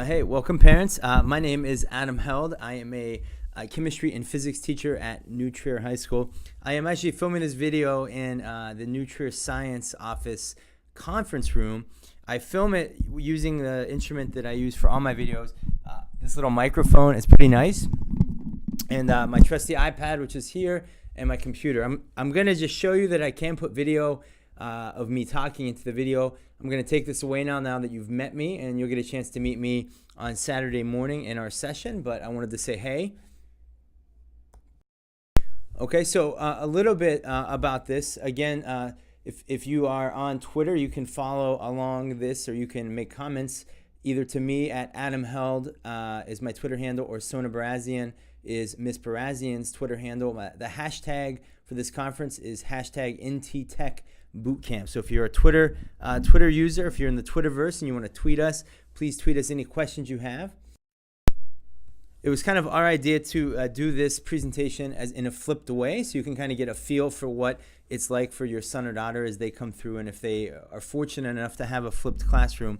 Hey, welcome parents. My name is Adam Held. I am a chemistry and physics teacher at New Trier High School. I am actually filming this video in the New Trier Science Office conference room. I film it using the instrument that I use for all my videos. This little microphone is pretty nice. And my trusty iPad, which is here, and my computer. I'm going to just show you that I can put video of me talking into the video. I'm going to take this away now that you've met me, and you'll get a chance to meet me on Saturday morning in our session, but I wanted to say hey. Okay, so a little bit about this. Again, if you are on Twitter, you can follow along this, or you can make comments either to me at Adam Held is my Twitter handle, or Sona Barazian is Miss Barazian's Twitter handle. The hashtag for this conference is hashtag NTTech Bootcamp. So if you're a Twitter user, if you're in the Twitterverse and you want to tweet us, please tweet us any questions you have. It was kind of our idea to do this presentation as in a flipped way, so you can kind of get a feel for what it's like for your son or daughter as they come through, and if they are fortunate enough to have a flipped classroom.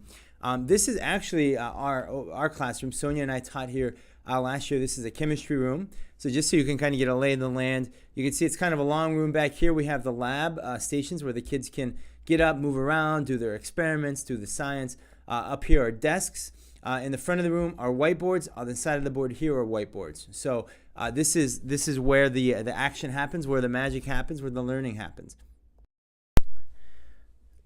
This is actually our classroom. Sonia and I taught here last year. This is a chemistry room. So just so you can kind of get a lay of the land, you can see it's kind of a long room back here. We have the lab stations where the kids can get up, move around, do their experiments, do the science. Up here are desks. In the front of the room are whiteboards. On the side of the board here are whiteboards. So this is where the action happens, where the magic happens, where the learning happens.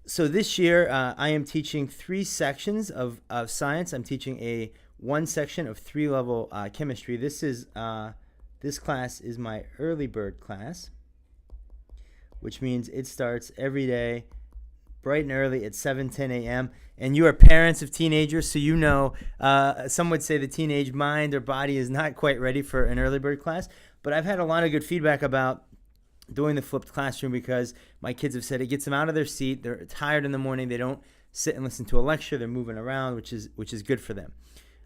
So this year I am teaching 3 sections of science. I'm teaching one section of 3-level chemistry. This class is my early bird class, which means it starts every day bright and early at 7:10 a.m. And you are parents of teenagers, so you know some would say the teenage mind or body is not quite ready for an early bird class. But I've had a lot of good feedback about doing the flipped classroom because my kids have said it gets them out of their seat. They're tired in the morning. They don't sit and listen to a lecture. They're moving around, which is good for them.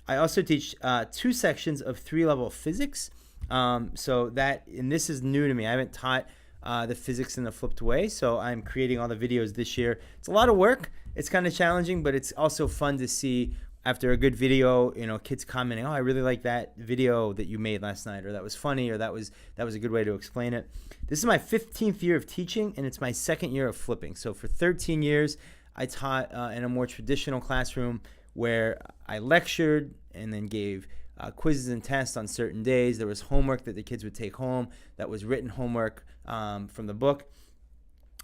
I also teach 2 sections of 3-level physics. And this is new to me. I haven't taught the physics in the flipped way, so I'm creating all the videos this year. It's a lot of work. It's kind of challenging, but it's also fun to see after a good video, kids commenting, "Oh, I really like that video that you made last night," or "That was funny," or that was a good way to explain it." This is my 15th year of teaching, and it's my 2nd year of flipping. So for 13 years, I taught in a more traditional classroom where I lectured and then gave quizzes and tests on certain days. There was homework that the kids would take home that was written homework from the book.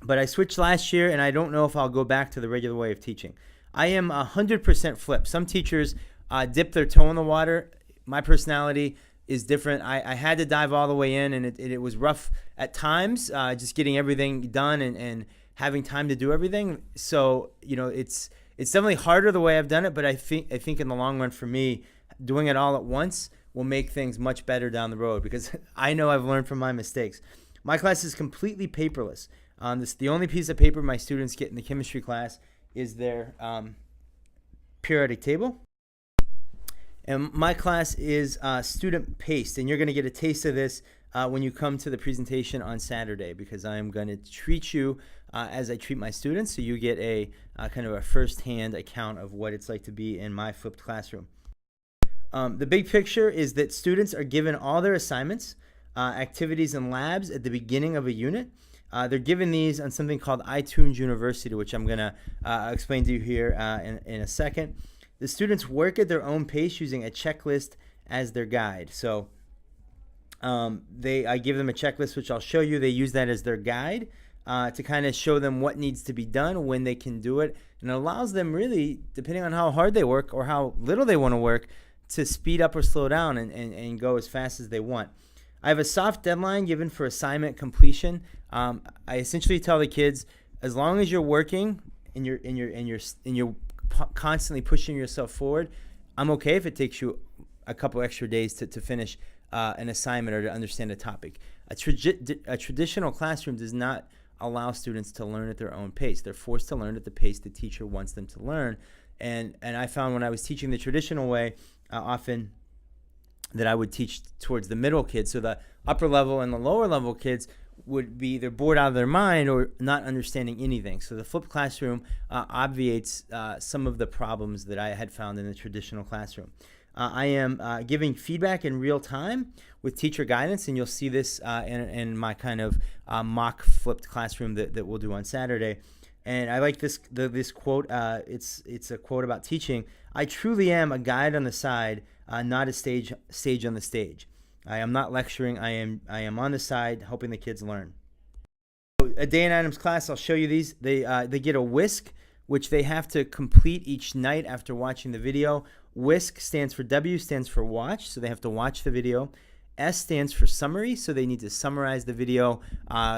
But I switched last year, and I don't know if I'll go back to the regular way of teaching. I am 100% flip. Some teachers dip their toe in the water. My personality is different. I had to dive all the way in, and it was rough at times, just getting everything done and having time to do everything. So, it's definitely harder the way I've done it, but I think in the long run for me, doing it all at once will make things much better down the road because I know I've learned from my mistakes. My class is completely paperless. The only piece of paper my students get in the chemistry class is their periodic table. And my class is student-paced, and you're going to get a taste of this when you come to the presentation on Saturday because I am going to treat you as I treat my students, so you get a kind of a first-hand account of what it's like to be in my flipped classroom. The big picture is that students are given all their assignments, activities, and labs at the beginning of a unit. They're given these on something called iTunes University, which I'm going to explain to you here in a second. The students work at their own pace using a checklist as their guide. So I give them a checklist, which I'll show you. They use that as their guide to kind of show them what needs to be done, when they can do it. And it allows them really, depending on how hard they work or how little they want to work, to speed up or slow down and go as fast as they want. I have a soft deadline given for assignment completion. I essentially tell the kids, as long as you're working and you're constantly pushing yourself forward, I'm okay if it takes you a couple extra days to finish an assignment or to understand a topic. A traditional classroom does not allow students to learn at their own pace. They're forced to learn at the pace the teacher wants them to learn. And I found when I was teaching the traditional way, often that I would teach towards the middle kids. So the upper level and the lower level kids would be either bored out of their mind or not understanding anything. So the flipped classroom obviates some of the problems that I had found in the traditional classroom. I am giving feedback in real time with teacher guidance, and you'll see this in my kind of mock flipped classroom that we'll do on Saturday. And I like this quote. It's a quote about teaching. I truly am a guide on the side, not a stage on the stage. I am not lecturing. I am on the side helping the kids learn. So a day in Adams class, I'll show you these. They get a whisk, which they have to complete each night after watching the video. Whisk stands for W, stands for watch, so they have to watch the video. S stands for summary, so they need to summarize the video.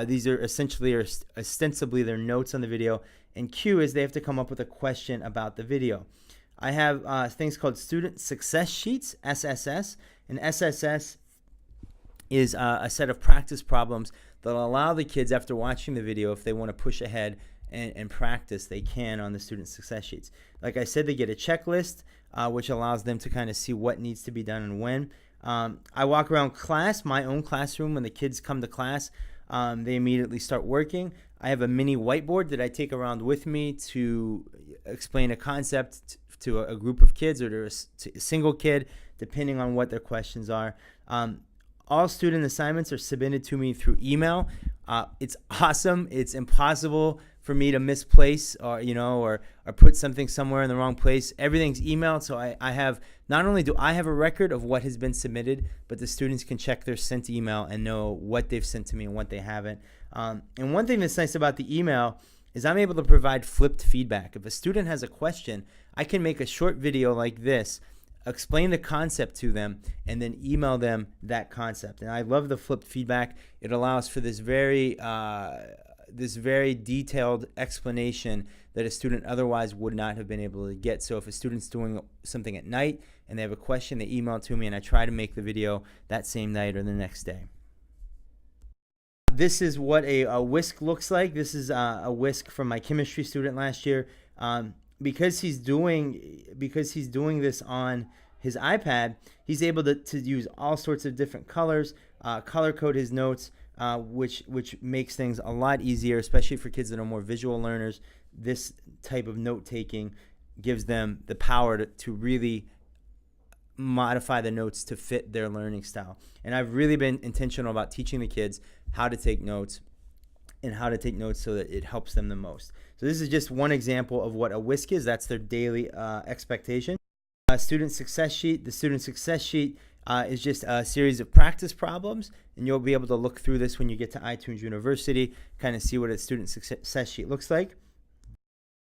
These are ostensibly their notes on the video. And Q is they have to come up with a question about the video. I have things called student success sheets, SSS, and SSS is a set of practice problems that allow the kids, after watching the video, if they want to push ahead and practice, they can on the student success sheets. Like I said, they get a checklist, which allows them to kind of see what needs to be done and when. I walk around class, my own classroom. When the kids come to class, they immediately start working. I have a mini whiteboard that I take around with me to explain a concept to a group of kids or to a single kid, depending on what their questions are. All student assignments are submitted to me through email. It's awesome. It's impossible for me to misplace or put something somewhere in the wrong place. Everything's emailed, so I have, not only do I have a record of what has been submitted, but the students can check their sent email and know what they've sent to me and what they haven't. And one thing that's nice about the email is I'm able to provide flipped feedback. If a student has a question, I can make a short video like this, explain the concept to them, and then email them that concept. And I love the flipped feedback. It allows for this very detailed explanation that a student otherwise would not have been able to get. So if a student's doing something at night and they have a question, they email it to me, and I try to make the video that same night or the next day. This is what a whisk looks like. This is a whisk from my chemistry student last year. Because he's doing this on his iPad, he's able to use all sorts of different colors, color code his notes, which makes things a lot easier, especially for kids that are more visual learners. This type of note taking gives them the power to really modify the notes to fit their learning style. And I've really been intentional about teaching the kids how to take notes and how to take notes so that it helps them the most. So this is just one example of what a whisk is. That's their daily expectation. Student success sheet. The student success sheet is just a series of practice problems, and you'll be able to look through this when you get to iTunes University, kind of see what a student success sheet looks like.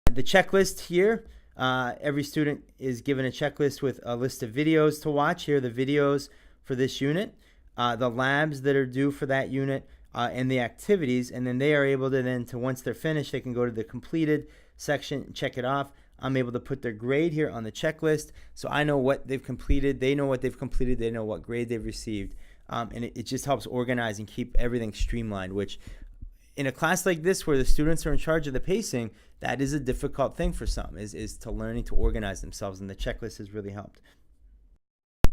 The checklist here, every student is given a checklist with a list of videos to watch. Here are the videos for this unit, the labs that are due for that unit, and the activities, and then they are able to once they're finished, they can go to the completed section and check it off. I'm able to put their grade here on the checklist, so I know what they've completed, they know what they've completed, they know what grade they've received, and it just helps organize and keep everything streamlined, which in a class like this where the students are in charge of the pacing, that is a difficult thing for some, is to learning to organize themselves, and the checklist has really helped.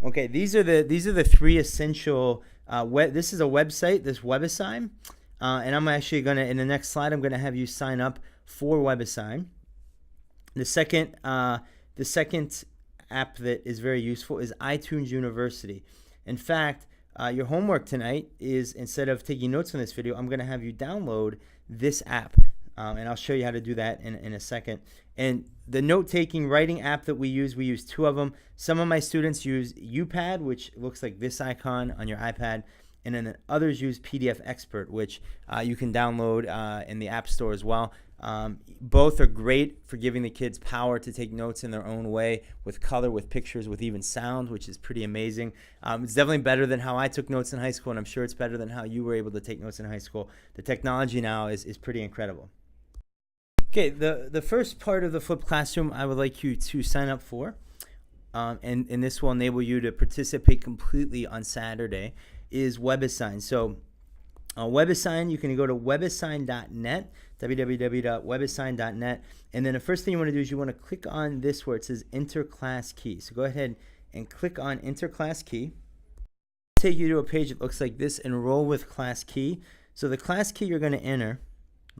Okay, these are the three essential. This is a website, this WebAssign, and I'm actually gonna, in the next slide, I'm gonna have you sign up for WebAssign. The second app that is very useful is iTunes University. In fact, your homework tonight is, instead of taking notes on this video, I'm gonna have you download this app. And I'll show you how to do that in a second. And the note-taking writing app that we use two of them. Some of my students use UPad, which looks like this icon on your iPad, and then others use PDF Expert, which you can download in the App Store as well. Both are great for giving the kids power to take notes in their own way, with color, with pictures, with even sound, which is pretty amazing. It's definitely better than how I took notes in high school, and I'm sure it's better than how you were able to take notes in high school. The technology now is pretty incredible. Okay, the first part of the flipped classroom I would like you to sign up for, and this will enable you to participate completely on Saturday, is WebAssign. So WebAssign, you can go to webassign.net, www.webassign.net, and then the first thing you want to do is you want to click on this where it says Enter Class Key. So go ahead and click on Enter Class Key. It'll take you to a page that looks like this, Enroll with Class Key. So the class key you're going to enter,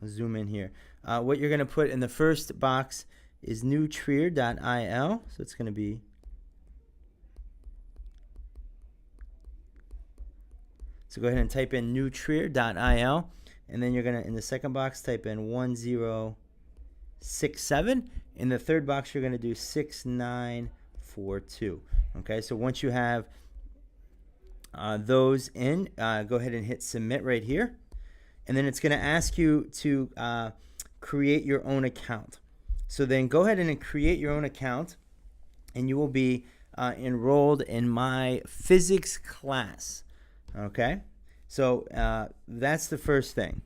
I'll zoom in here. What you're going to put in the first box is newtrier.il. So it's going to be So go ahead and type in newtrier.il, and then you're going to, in the second box, type in 1067. In the third box, you're going to do 6942. Okay, so once you have those in, go ahead and hit submit right here. And then it's going to ask you to create your own account. So then go ahead and create your own account, and you will be enrolled in my physics class. Okay, so that's the first thing.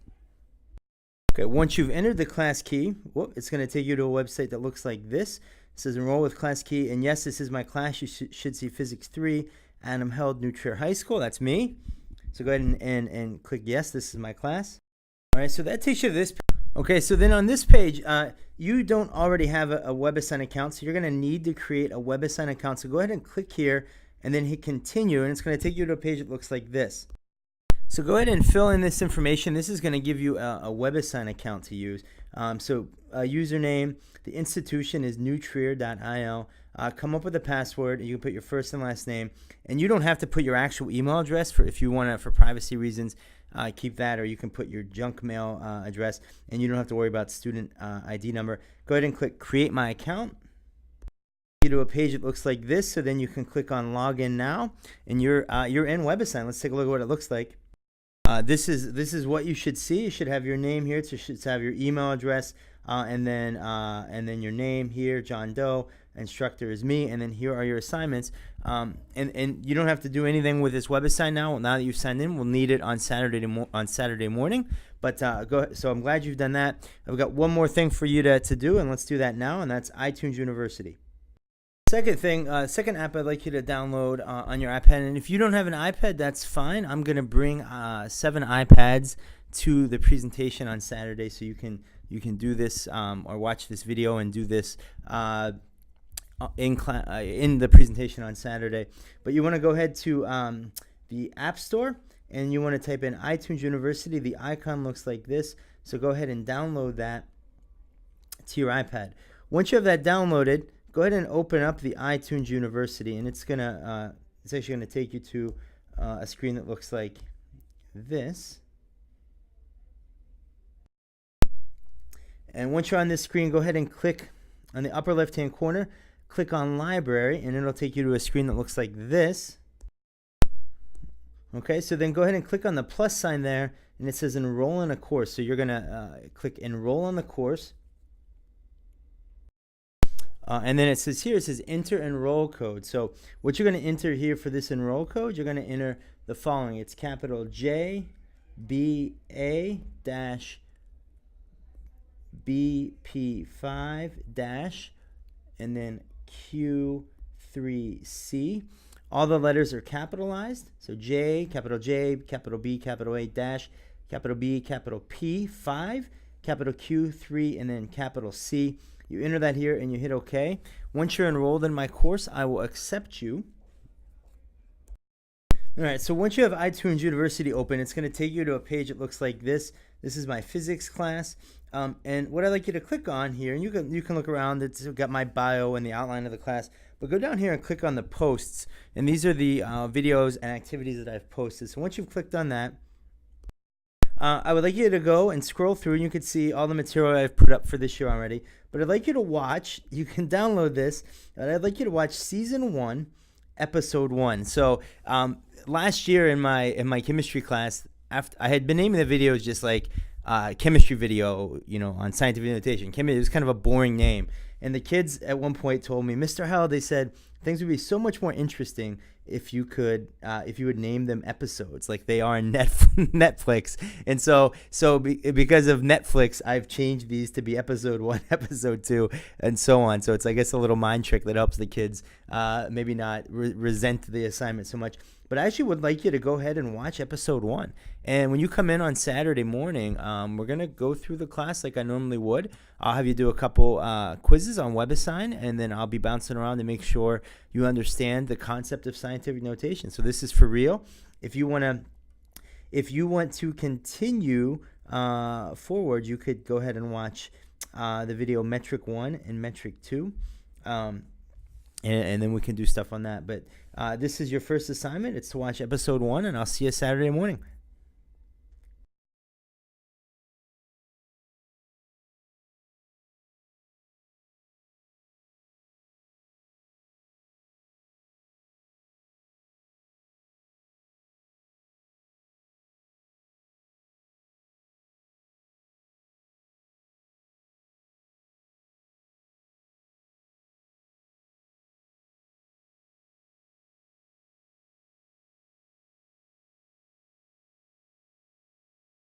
Okay, once you've entered the class key, it's going to take you to a website that looks like this. It says enroll with class key, and yes, this is my class. You should see Physics 3, Adam Held, New Trier High School. That's me. So go ahead and click yes, this is my class. All right, so that takes you to this page. Okay, so then on this page, you don't already have a WebAssign account, so you're going to need to create a WebAssign account. So go ahead and click here, and then hit continue, and it's going to take you to a page that looks like this. So go ahead and fill in this information. This is going to give you a WebAssign account to use. So username, the institution is newtrier.il. Come up with a password. You can put your first and last name, and you don't have to put your actual email address if you want to, for privacy reasons. Keep that, or you can put your junk mail address, and you don't have to worry about student ID number. Go ahead and click create my account. To a page that looks like this, so then you can click on login now, and you're in WebAssign. Let's take a look at what it looks like. This is what you should see. You should have your name here. It should have your email address, and then your name here, John Doe. Instructor is me, and then here are your assignments. And you don't have to do anything with this WebAssign now. Now that you've signed in, we'll need it on Saturday morning. But so I'm glad you've done that. I've got one more thing for you to do, and let's do that now, and that's iTunes University. Second app I'd like you to download on your iPad, and if you don't have an iPad, that's fine. I'm going to bring 7 iPads to the presentation on Saturday, so you can do this or watch this video and do this in the presentation on Saturday. But you want to go ahead to the App Store, and you want to type in iTunes University. The icon looks like this, so go ahead and download that to your iPad. Once you have that downloaded, go ahead and open up the iTunes University, and it's actually gonna take you to a screen that looks like this. And once you're on this screen, go ahead and click on the upper left-hand corner, click on Library, and it'll take you to a screen that looks like this. Okay, so then go ahead and click on the plus sign there, and it says Enroll in a Course. So you're gonna click Enroll on the course. And then it says enter enroll code. So what you're going to enter here for this enroll code, you're going to enter the following. It's capital JBA BP5 and then Q3C. All the letters are capitalized. So J, capital B, capital A, dash, capital B, capital P, 5, capital Q, 3, and then capital C. You enter that here and you hit OK. Once you're enrolled in my course, I will accept you. All right, so once you have iTunes University open, it's going to take you to a page that looks like this. This is my physics class. And what I'd like you to click on here, and you can look around, it's got my bio and the outline of the class, but go down here and click on the posts. And these are the videos and activities that I've posted. So once you've clicked on that, I would like you to go and scroll through, and you can see all the material I've put up for this year already. But I'd like you to watch, you can download this, but I'd like you to watch Season 1, Episode 1. So last year in my chemistry class, after I had been naming the videos just like chemistry video, on scientific notation. It was kind of a boring name. And the kids at one point told me, Mr. Held, they said, things would be so much more interesting if you would name them episodes like they are in Netflix. And so because of Netflix, I've changed these to be episode 1, episode 2, and so on. So it's, I guess, a little mind trick that helps the kids maybe not resent the assignment so much. But I actually would like you to go ahead and watch episode 1. And when you come in on Saturday morning, we're going to go through the class like I normally would. I'll have you do a couple quizzes on WebAssign, and then I'll be bouncing around to make sure you understand the concept of scientific notation. So this is for real. If you want to If you want to continue forward, you could go ahead and watch the video Metric 1 and Metric 2. And then we can do stuff on that. But this is your first assignment. It's to watch episode 1, and I'll see you Saturday morning.